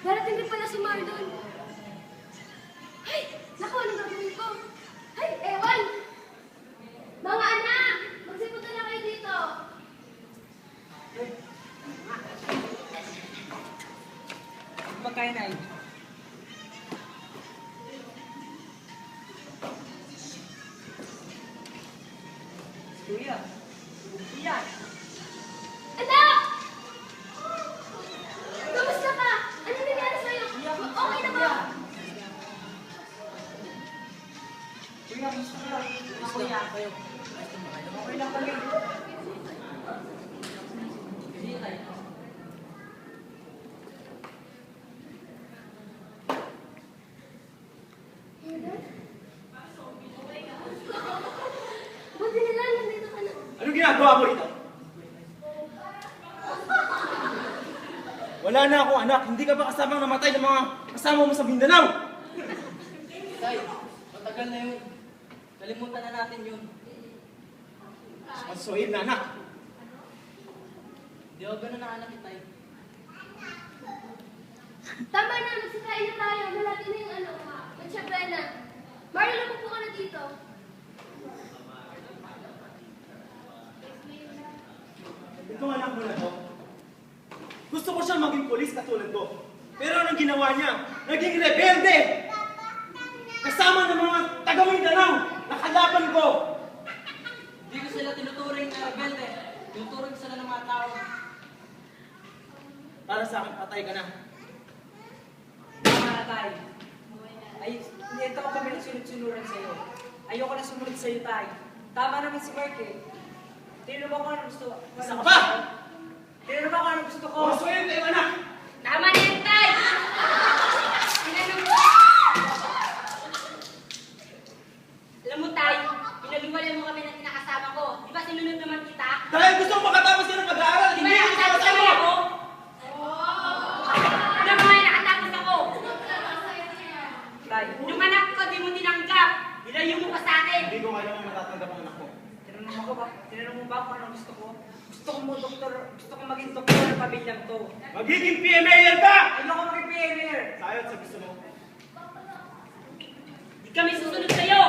Darating din pala si Mardon. Ay! Naku, anong gagawin ko? Ay, ewan! Mga anak! Magsipunta na kayo dito. Magkain na Kuya. Kuya. Anak! Kamusta ka? Ano nangyari sa'yo? Okay na ba? Kuya, gusto ko lang. Kuya. Okay lang kami. Buti nila, nandito ka na. Anong ginagawa mo rito? Wala na akong anak. Hindi ka ba kasamang namatay ng mga kasama mo sa Mindanao? Tay, matagal na yun. Kalimutan na natin yun. Masuhin na anak. Hindi ako ganun na anak Tay. Tama na, magsikain na tayo. Malapit na yung ano, matsyabra na. Marlon, napupo ka na dito. Itong anak mo na to, gusto ko siyang maging polis katulad ko. Pero anong ginawa niya? Naging rebelde! Kasama ng mga taga-Mindanao! Nakalaban ko! Hindi ko sila tinuturing na rebelde. Tinuturing sila ng mga tao. Para sa akin, patay ka na. Tama na tayo. Ay, hindi ako kami nagsunod-sunuran sa'yo. Ayoko na sumunod sa'yo, Tay. Tama naman si Mark eh. Tingnan mo kung ano gusto ko. Isa ka ba? Tingnan mo kung ano gusto ko. Masuhin kayo anak! Tama na yan, Tay! Alam mo, Tay, pinaluwalan mo kami ng kinakasama ko. Di ba sinunod naman kita? Dahil gusto mo makatapos ka ng pag-aaral, Di ba hindi ako nakatapos kasama kami mo! ako? Alam mo nga, nakatapos ako. Tay, Nung anak ko, di mo tinanggap. Nilayo mo pa sa akin. Hindi ko kailangan matatanggap ang anak ko. tinanong mo ba? Tinanong mo ba kung ano gusto ko? Gusto ko mo doktor, gusto ko maging doktor ng pamilyang to. Magiging PMA ka! Ayoko maging pioneer. Sayot sa gusto mo. Di kami susunod sa'yo.